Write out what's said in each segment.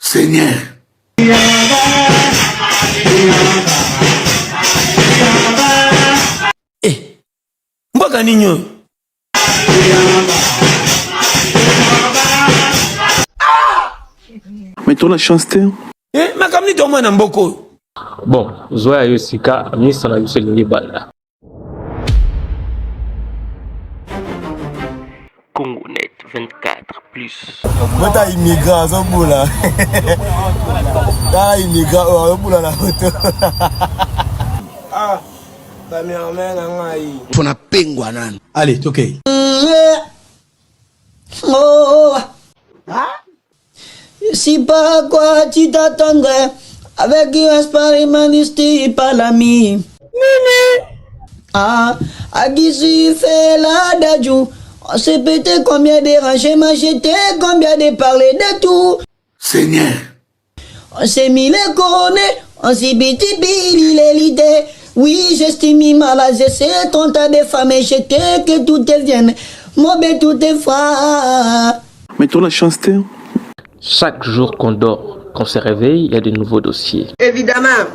Seigneur. Eh, mbaka ninyo. Mais toi la chance t'es. Eh, makamni to mwana mboko. Bon, Zoya Yosika, ministre na biso lingi bala. Congo Net 24+. Mata immigrant zo bula. Ta immigrant o bula na hoto. Ah, ta mi amena ngai. Fona pengwa nani. Allez, tokei. Oh, je sais pas à quoi tu t'attendrais avec un sparimanisté par l'ami. Ah, à qui tu fais la dadjou? On s'est pété combien de rangements, j'étais combien de parler de tout. Seigneur. On s'est mis les cornets, on s'est biti l'élité. Oui, j'estime mal, j'essaie ton tas de femmes et j'étais que tout devienne. Mon bé tout est froid. Mais toi la chance t'es. Chaque jour qu'on dort, qu'on se réveille, il y a de nouveaux dossiers. Évidemment.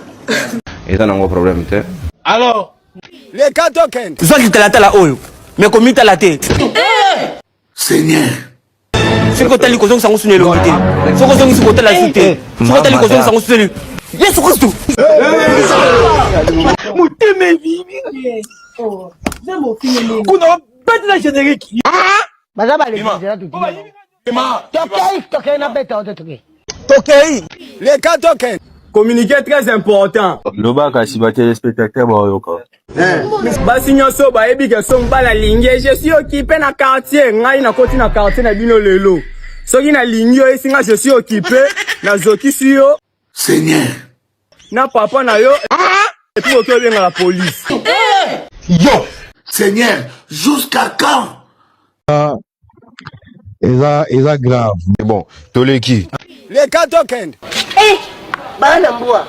Et ça n'a pas problème, t'es. Alors, Les katoken. zaki tala oyo. Mais comme tala te. Seigneur. Siko tali ko zong sangu sunelo ngite. Soko zong siko tala sute. Soko tali ko zong sangu sunelo. Yesu Kristo. Muteme vivi. Oh, zemo finele. Kuna bête la générique. Baza ba le déjà tout. Tokei na bête auto tokei. Tokei. Les katoken. Communiquer très important. Loba kasi ba téléspectateur ba yoka. Basi nyonso ba yebi ke so mbala linge. Je suis occupé na quartier. Ngai na koti na quartier na bino lelo. Soki na linge yo esinga je suis occupé na zoki suyo. Seigneur. Na papa na yo. Et puis ok bien la police. Yo. Seigneur, jusqu'à quand? Eza grave. Mais bon, toleki. Les katoken. Eh, bana mbwa.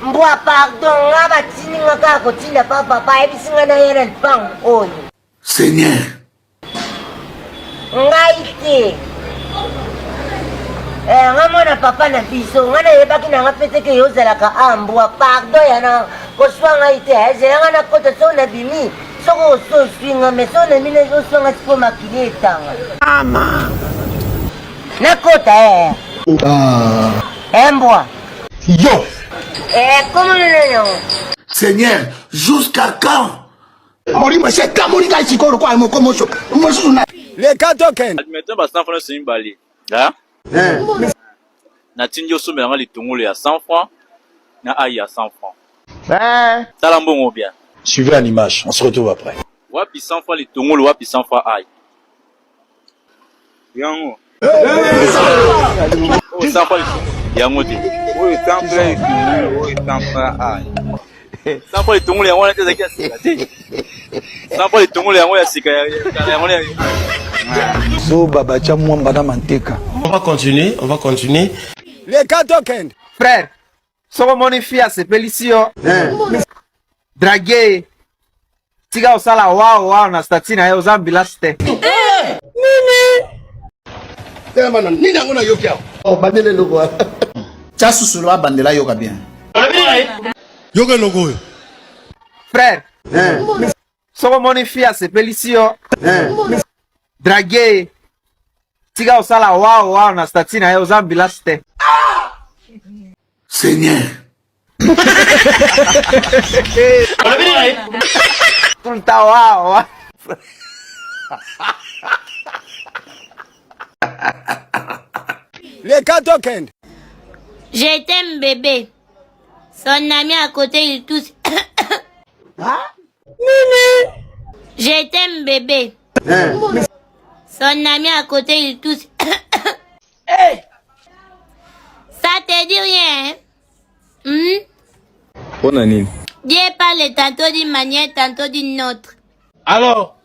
Mbwa pardon, ngaba tini ngaka ko tinda papa ebisinga na yera pang oyo. Seigneur. Ngaite. Ngamona papa na biso, ngana yebaki na ngapete ke yozala ka ambwa pardon yana ko swanga ite, ezela na kota sona bimi. Soko so swinga mesona mine zo swanga sipo makile tanga. Ama. Na kota Mbwa. Yo. Comment le nom? Seigneur, jusqu'à quand? Les katoken. Admettons parce que c'est une balie. Là. Natindi osomela nga litongolo ya 100 francs na aïe à 100 francs. Tala mbongo bien. Suivez à l'image, on se retrouve après. Wapi 100 francs litongolo, wapi 100 francs aïe. Yango. Oh 100 francs yango te. Oui, 100 francs litongolo, oui, 100 francs aïe. 100 francs litongolo yango na tezaki ya sika te. 100 francs litongolo yango ya sika yango ya. So babacha mwamba na manteka. On va continuer. Les katoken. Frère, soko moni fia se pelisio. Dragé. Tiga osala wao na statina ya uzambila ste. Nini yango na yoki yao? Oh, bandele logo. Chasu solo bandela yoka bien. Yoka logo. Frère, soko moni fia se pelisio. Dragé. Tiga osala wao na statina ya uzambila ste. Seigneur. Tulta wao. Les katoken. Je t'aime bébé. Son ami à côté il tousse. Je t'aime bébé. Son ami à côté il tousse. Ça te dit rien, hein? On a nini? Dieu parle tantôt d'une manière, tantôt d'une autre. Alors?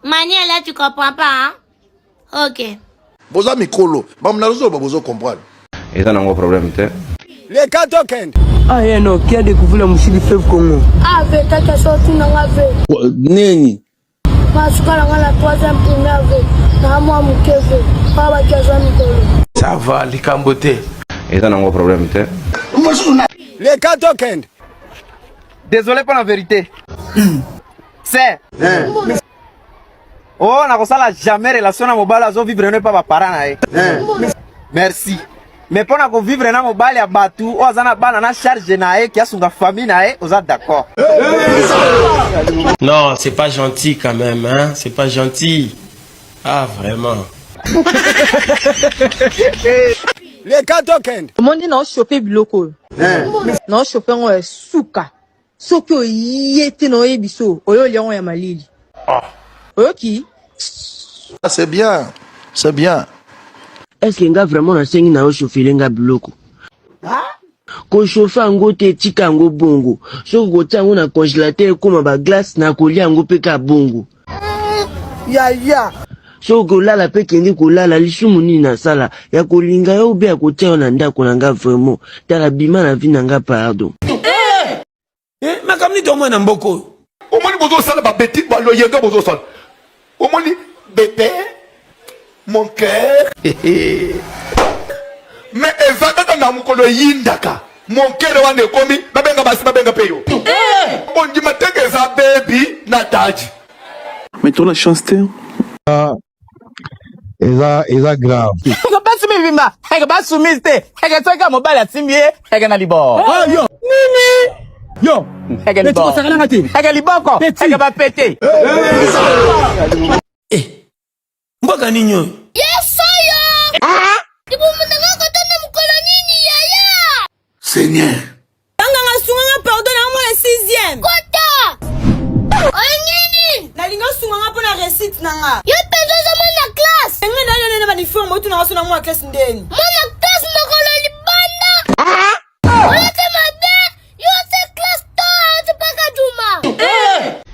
Manière là, tu comprends pas, hein? Ok. Boza mikolo, bamnazo babozo comprendre. Et ça n'a pas problème, t'es. Les katoken. Ah, non, qui a découvert la mouche du fleuve Congo? Ah, t'as sorti dans la vie. Neni. Ça va, les cambotés. Et ça n'a pas de problème. Les 4 tokens. Désolé pour la vérité. C'est. Oh, on a jamais relation à mobile, on vivre pas ma parent. Merci. Mais pour qu'on vivre dans mobile à Batou, on a charge nae qui a son famille nae, on est d'accord. Non, c'est pas gentil quand même, hein. C'est pas gentil. Ah, vraiment. Les 4 tokens. Comment dit non choper biloko? Non choper on souka. Soko yete no ebiso. Oyo lion ya malili. Oyo qui? C'est bien. C'est bien. Est-ce que nga vraiment na sengi na chauffer lenga biloko? Ko chauffer ngo te tika ngo bongo. So ko tia ngo na congélateur comme ba glace na ko lia ngo peka bongo. Ya. So ko lala pe kendi ko lala lisumu ni na sala ya ko linga yo be ko tia na ndako na nga vraiment. Tala bima na vie na nga pardon. Ma comme ni to mo na mboko. Au moins bozo sala ba beti ba lo yenga bozo sala. Au moins bébé mon cœur. Mais ezaka na mukolo yindaka. Mon cœur wane komi babenga basi babenga peyo. On dit matenge za baby na taji. Mais toi la chance t'es. Eza grave. Ko basumi bimba. Ega basumi ste. Ega toka mobile atimie. Ega na libo. Yo. Nini? Yo. Ega libo. Ega liboko. Ega ba pété. Mboka ninyo. Yes, yo. Ibu mutanga kotana mukolo nini yaya? Seigneur. Tanga ngasunga pardon na mo 6e. Kota. Oye nini? Na linga sunga po na receipt nanga. Yo penzo za mo na class. Enga na na uniforme otu na wasuna mo class ndeni. Mo na class mokolo libanda. Oye te mabe. Yo te class to te paka juma.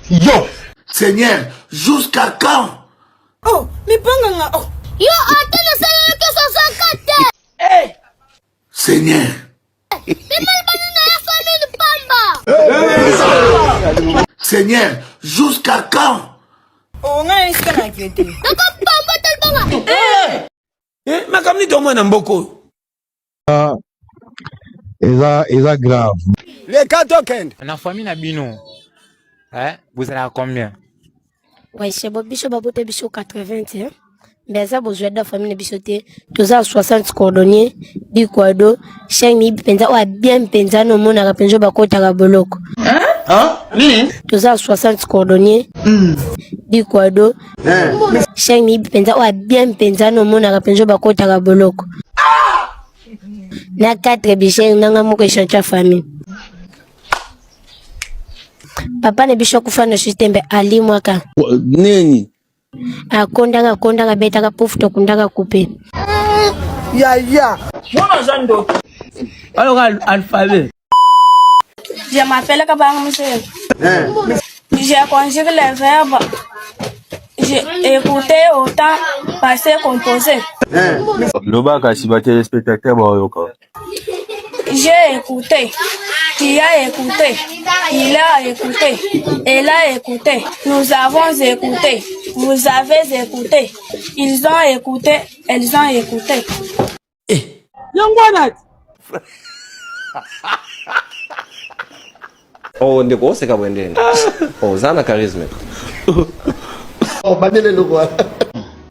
Yo. Seigneur, jusqu'à quand? Oh, mi panga oh. Yo atana sala ke 64. Seigneur. Seigneur, jusqu'à quand? Oh, nga iska na kete. Nakapamba talbanga. Ma comme ni to mo na mboko. Eza grave. Les 4 tokens. La famille na bino. Vous allez à combien? Ouais, c'est bon, biso babote biso 80, hein. Mais ça, vous jouez de la famille bisoté. Tous à 60 cordonniers, du quado, 5 penza, ou bien penza, no mon a penjo bako tagaboloko. Hein? Nini? Tous à 60 cordonniers, du quado, 5 penza, ou bien penza, no mon a penjo bako tagaboloko. Na 4 bichets, nanga moko chancha famille. Papa ne bisho kufana system ali mwaka. Neni? Akondanga betaka pouf to kundanga couper. Ya. Mona jando. Alors alphabet. Je m'appelle Kabang monsieur. J'ai conjugué les verbes. J'ai écouté autant, passé, composé. Loba kasibate spectateur bayoka. J'ai écouté. Tu as écouté. Il a écouté. Elle a écouté. Nous avons écouté. Vous avez écouté. Ils ont écouté. Elles ont écouté. Oh, ndeko c'est kabwendene. Oh, zana charisme. Oh, bandele loko.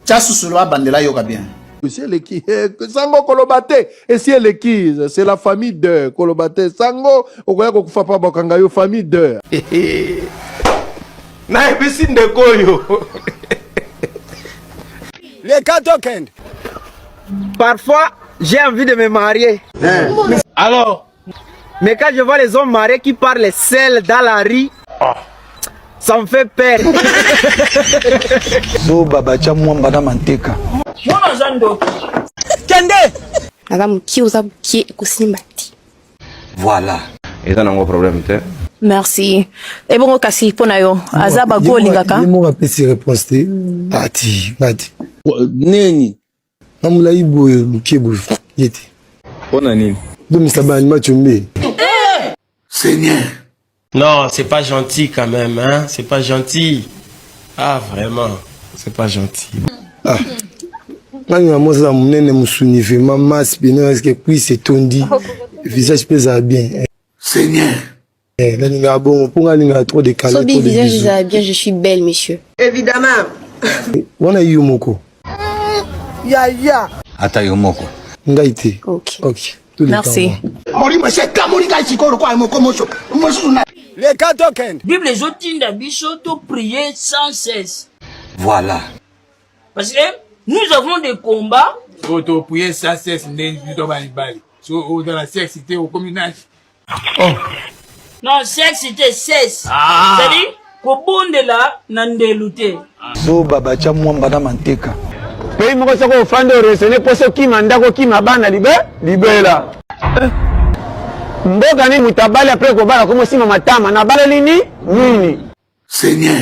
Tchasusula bandela yoka bien. C'est l'équipe. Sango Kolobate. Et si elle est c'est la famille de Kolobate. Sango, okoya kokufa pa bakanga yo famille de. Na ebisi ndeko yo. Les 4 tokens. Parfois, j'ai envie de me marier. Alors? Mais quand je vois les hommes mariés qui parlent seuls dans la rue, ça me fait peur. So baba cha mwamba na manteka. Mona jando. Kende. Madame qui osa qui kusimbati. Voilà. Et ça n'a pas de problème. Merci. Et bon kasi pona yo. Azaba go lingaka. Ni mo apesi réponse te. Ati. Neni? Namula ibo mkebo. Yeti. Pona nini? Donc ça va animer chombe. Seigneur. Non, c'est pas gentil quand même, hein. C'est pas gentil. Ah, vraiment, c'est pas gentil. Ah. Quand il y a un ça me souvient maman spinner est-ce que puis c'est tondi. Le visage pèse bien. Seigneur. Là il y a bon pour il y a trop de calme. Sobi visage bien, je suis belle monsieur. Évidemment. On a eu moko. Ya. Ata yo moko. Ngaite. OK. Merci. Les quatre tokens. Bible les autres biso to prier sans cesse. Voilà. Parce que nous avons des combats. Auto prier sans cesse dans la sexité au communage. Non, sexité cesse. C'est-à-dire qu'au bon de là, n'ande lutter. So baba cha mwamba na manteka. Pays moko soko ofando resene poso kima ndako kima bana libela. Mboga ni mutabali après ko bala komo sima matama na bala nini? Seigneur.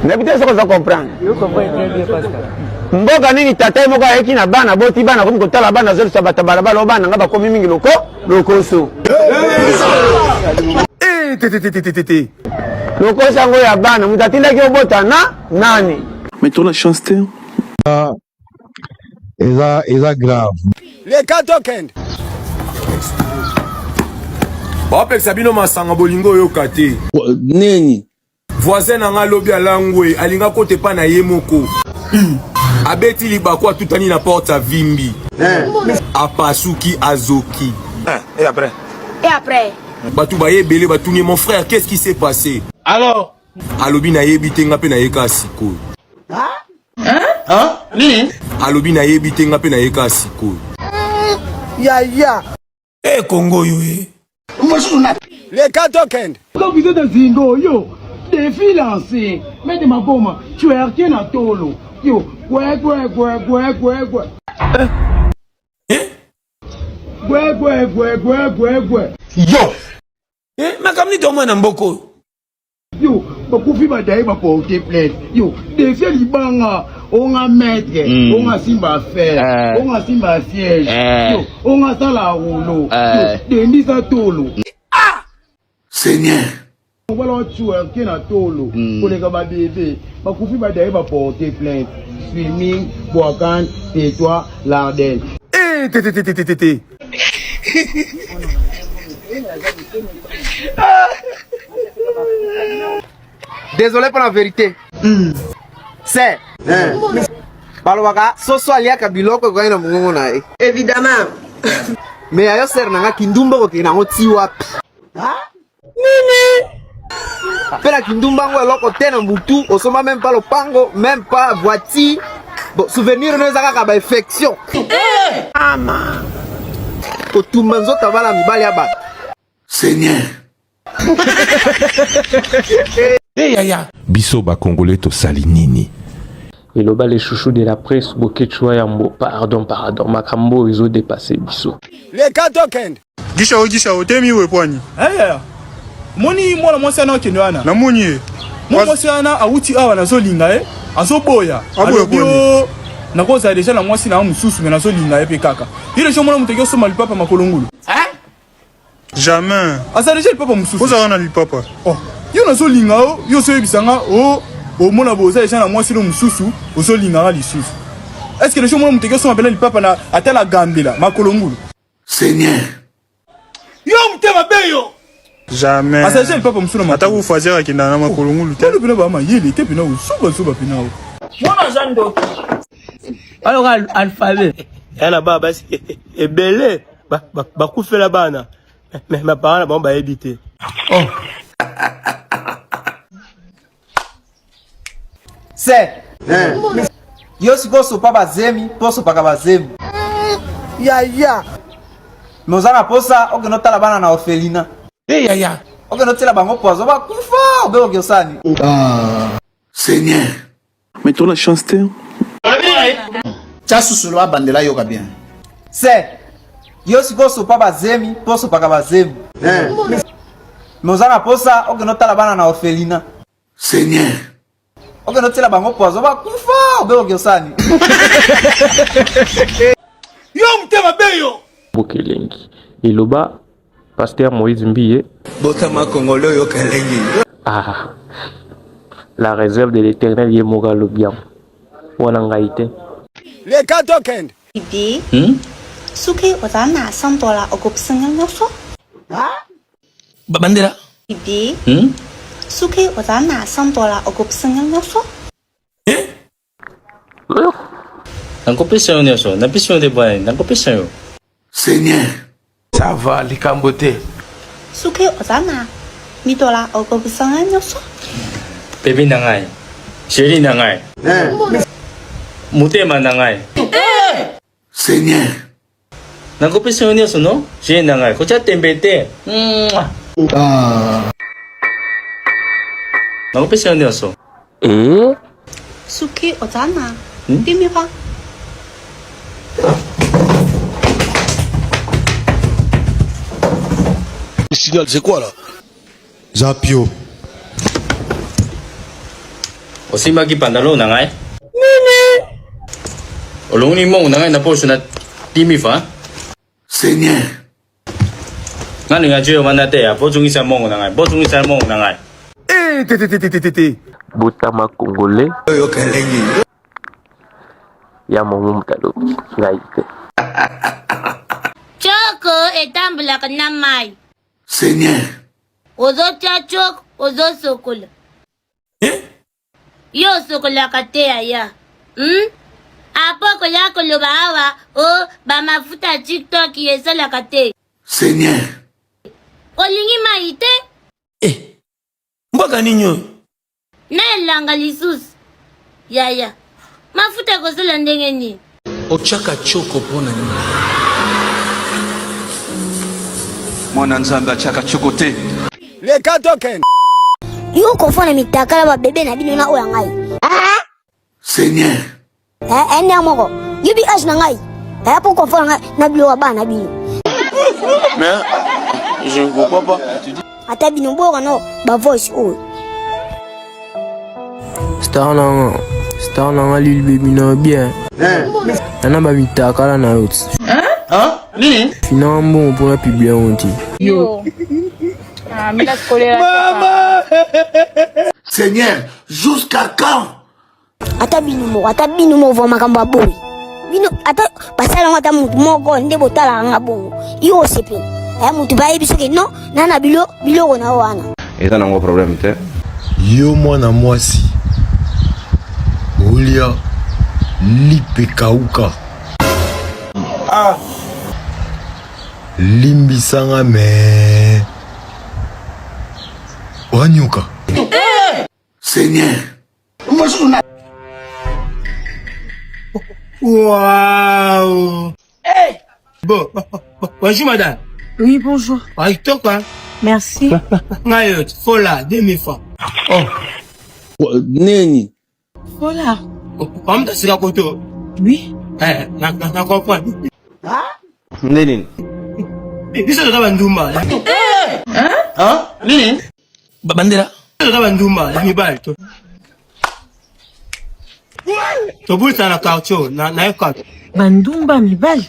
N'habitez ce qu'on va comprendre. Yo comprends très bien Pascal. Mboga nini tata moko ayeki na bana boti bana komi kotala bana zelo sabata balabala bana nga bakomi mingi lokoso. Tete. Lokoso yango ya bana mutatindaki obota na nani? Mettons la chance terre. Eza grave. Les quatre tokens. Bapekisa bino masanga bolingo oyo kate. Neni. Voisin nanga lobi alangwe alinga kote pa na ye moko. Abeti libako tutani na porte à vimbi. Apasuki azoki. Et après? Batu baye belé batuni mon frère, qu'est-ce qui s'est passé? Alors? Alobi na yebi nga pe na yeka siko. Nini? Alobi na yebi nga pe na yeka siko. Ya. Congo yo Les quatre tokens. Quand vous êtes un zingo, yo, défi lancé. Mettez ma bombe, tu es arqué dans tolo. Yo, ouais. Yo! Ma kamni doma na mboko. Yo, bakufi badaye ba porter plainte. Yo, défi libanga, on a maître, on a simba fer, on a simba siège. Yo, on a sala rouleau. Yo, denisa tolo. Seigneur. On va leur tuer qui na tolo. Pour les gars bébé, bakufi badaye ba porter plainte. Swimming, Boakan, Tétois, Lardel. Tete. Désolé pour la vérité. C'est. Balwaka, soso aliaka biloko kwa ina mungu na e. Évidemment. Mais ayo ser nanga kindumba ko kina ngoti wapi. Nini? Pela kindumba ngo eloko tena mbutu, osoma même pas le pango, même pas voiture. Bon, souvenir no ezaka ka ba infection. Ama. Otumba nzota bala mibali aba. Seigneur. Yaya. Biso ba Congolais to salinini. Et le bas les chouchous de la presse, Bokechua Yambo, pardon, Makambo, ils ont dépassé Bisso. Les quatre tokens. Gishao, temi we pwani. Moni mwana mwasi ana kenwana. Na moni. Mwana mwasi ana awuti awa na zolinga azoboya. Aboya. Na koza deja na mwasi na mususu na zolinga pe kaka. Ile sho mwana muteke soma lipapa makolongulu. Jamais. Asa deja lipapa mususu. Koza na lipapa. Oh, yo na zolinga yo so ebisanga o mona boza deja na mwasi no mususu ozolinga lisusu. Est-ce que le sho mwana muteke soma bela lipapa na atala gambela makolongulu? Seigneur. Yo mutema beyo. Jamais. Asa deja lipapa mususu na ata kufazira kinda na makolongulu te. Telo pina ba mayele te pina usuba pina o. Mwana zando. Alors alphabet. Yana baba ebele bakufela bana. Mais ma parole bon ba éviter. Oh. C'est. Yo siko so papa zemi, poso paka bazemi. Ya. Mozana posa ogenota la bana na orphelina. Yaya. Ogenotela bango pozo ba kufa obe ogiosani. Seigneur. Mettons la chance terre. Chasu solo bandela yoka bien. C'est. Yo siko so papa zemi, poso paka bazemi. Mozana posa ogenota bana na orphelina. Seigneur. Ogenotela bango pozo ba kufa obe ogiosani. Yo mtema beyo. Bokelengi. Et le bas, pasteur Moïse Mbiye. Botama Congolais yo kelengi. Ah. La réserve de l'Éternel Yemoga Lobiam. Wanangaite. Les 4 tokens. Bibi. Suki ozana santola ogopsenga nyoso. Bandera. Bibi. Suki ozana santola ogopsenga nyoso. Nankopesa nyoso, napesa de boy, nankopesa yo. Seigneur. Ça va, les cambotés. Suki ozana midola ogopsenga nyoso. Baby nangai. Chérie nangai. Mutema nangai. Seigneur. Nankopesa nyoso no? Chérie nangai. Kocha tembete. Nankopesa nyoso. Suki ozana. Dimipa. Le signal, c'est quoi là? Zapio. Osimaki pantalon nangai. Olongni mo nangai na poso na Dimipa. Seigneur. Ngani ngajo manate ya bozungi sa mongo nangai. Bozungi sa mongo nangai. Botama Congolais. Ya mongo mutalo. Ngaite. Choko etambulaka na mai. Seigneur. Ozocha choko, ozosokola. Yo sokolaka te aya. Apoko yako loba awa, ba mafuta TikTok yesalaka te. Seigneur. Olingi maite? Mboka ninyo. Nelanga lisusu. Yaya. Mafuta kosala ndenge nini? Ochaka choko pona nini? Mwana nzambe achaka choko te. Les 4 tokens. Yo kofona mitakala ba bebe na bino na oya ngai. Seigneur. Ene amoko. Yubi ash na ngai. Apo kofona na bilo wa bana bino. Mais je ne comprends pas. Ata bino boka no ba voice o. Star nanga lil baby na bien. Nana ba mitakala na yot. Nini? Finambo pour la publier honte. Yo. Mila scolaire. Maman. Seigneur, jusqu'à quand? Ata bino mo vo makamba boy. Bino ata basala ngata mutu moko nde botala nga bongo. Yo sepe. Mutu ba yebiso ke non nana biloko na wana. Eza nango problème te. Yo mwana mwasi. Olia lipe kauka. Limbisanga me. Wanyuka. Seigneur. Waouh. Hey. Bon, bonjour madame. Oui, bonjour. Ah, toi. Merci. Ngayot, fola, demi-fois. Neni. Voilà. Comme tu as koto. Oui. Na comprends. Neni. Biso da bandumba. Nini? Bandera. Da bandumba, ni bal to. To bulta na kaucho, na ekot. Bandumba mibali.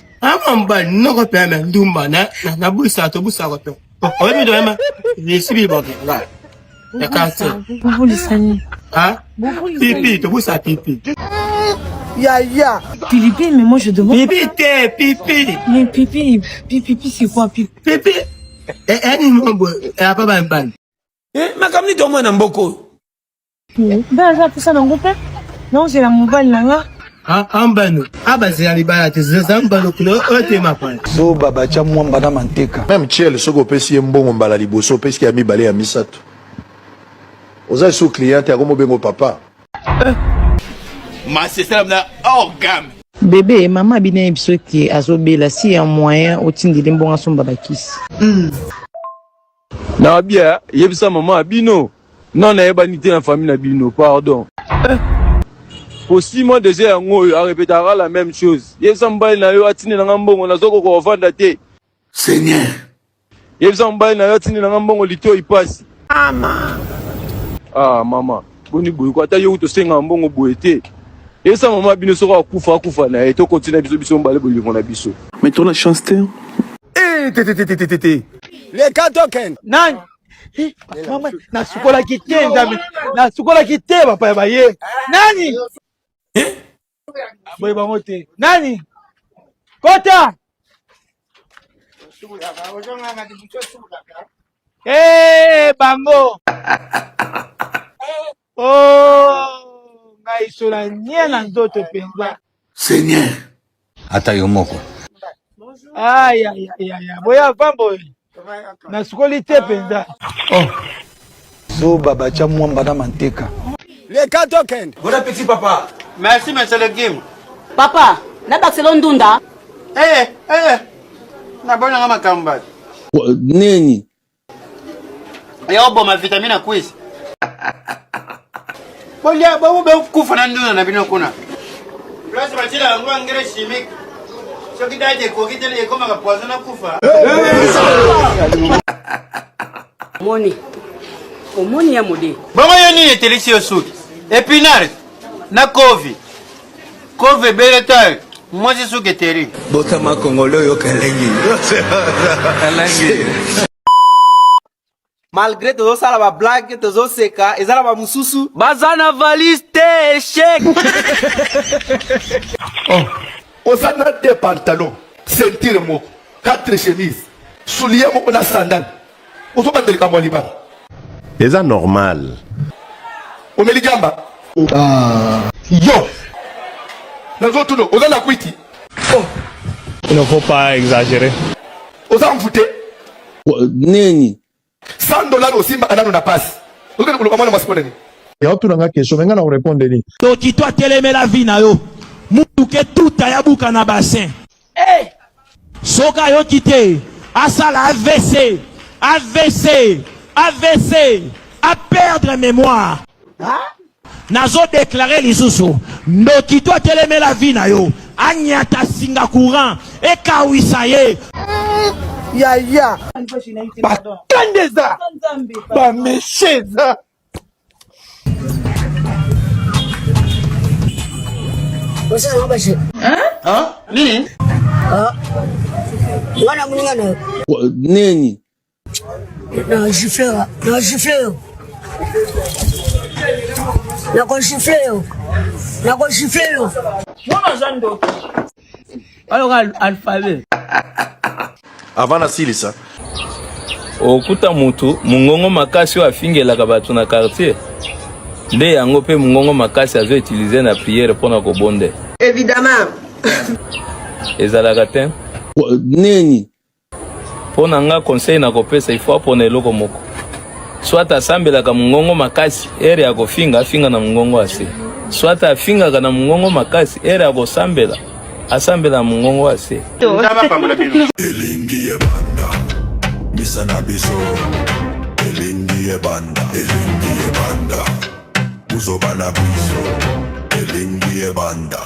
Mbali, no ko pe me ndumba na bulsa to busa ko to. O mi do ema. Ni sibi bo ga. Ya kaucho. Vous les sani. Pipi, to busa pipi. Ya. Pipi, mais moi je demande. Pipi. Mais pipi, c'est quoi pipi? Pipi. Ni mambo, apa ban. Makamni to mwana mboko. Ben ça ça non complet. Non, c'est la mobile là. ambano abazela libala te zambano kuno ote mapana so baba cha mwamba na manteka même chiel soko opesi ye mbongo mbala liboso opesi ya mibale ya misato oza so client akomo bengo papa ma c'est na orgam bébé mama bina biso ki azobela si ya moyen otindili mbongo somba bakisi na bia yebisa mama bino non na yeba nité na famille na bino pardon pour 6 mois déjà yango a répétera la même chose yebisa mbali na yo atini na mbongo na zoko ko vanda te Seigneur yebisa mbali na yo atini na mbongo lito ipasi mama boni boy ko ata yo to senga mbongo boete yebisa mama bino soko akufa na eto continue biso mbali bolingo na biso mais ton la chance te Les 4 tokens. Nani? Mama, nasukola kitenda, nasukola kiteba pa baye. Nani? Boy bangote. Nani? Kota. Bango. Oh, ngai sola nyena nzoto penza. Seigneur. Ata yomoko. Ay. Boya fambo. Nasukoli te penza. Oh. So baba cha mwamba na manteka. Le token. Bon appétit papa. Merci monsieur le game. Papa, na Barcelone ndunda. Na bona ngama kamba. Nini? Yo bo ma vitamine quiz. Bolia bo be kufa na nduna na bino kuna. Plus batila ngwa ngere chimique. Soki daje ko kitele ko maka poison na kufa. Moni. Omoni ya mode. Bongo yoni etelisi osuki. Épinard na kovi. Kove beletal. Moi je suis teri. Bota ma congolais yo kalengi. Kalengi. Malgré tozo sala ba blague, tozo seka, ezala ba mususu, bazana valise te échec. Osana des pantalons, ceinture moko, 4 chemises, souliers moko na sandales. Ozo bandeli ka moliba. C'est normal. Omeli jamba. Yo. Nazotuno, oza na kwiti. Il ne faut pas exagérer. Oza mfute. Nini? $100 osimba anano na passe. Ozo kuluka mwana masipone ni. Ya tu nanga question, menga na répondre ni. To ki toi teleme la vie na yo. Mutu ke tuta ya buka na bassin. Soka yo kite. Asala AVC. À perdre mémoire. Nazo déclaré lisusu. Noki toi teleme la vie na yo. Anyata singa courant. E kawisaye. Ya. Bakandeza. Ba mesheza. Nini? Wana muningana. Nini? Na gifleur. Mwana zando. Alors alphabet. Avant na silisa. Okuta mutu mungongo makasi wa fingelaka bato na quartier. Nde yango pe mungongo makasi azo utiliser na prière pona ko bonde. Évidemment. Ezalaka te. Nini? Pona nga conseil na kopesa ifo pona eloko moko. Soit asambelaka mungongo makasi ere ya kofinga finga na mungongo ase. Soit afinga na mungongo makasi ere ya kosambela asambela mungongo ase. Elingi ebanda. Misana biso. Elingi ebanda. Uzobana biso. Elingi ebanda.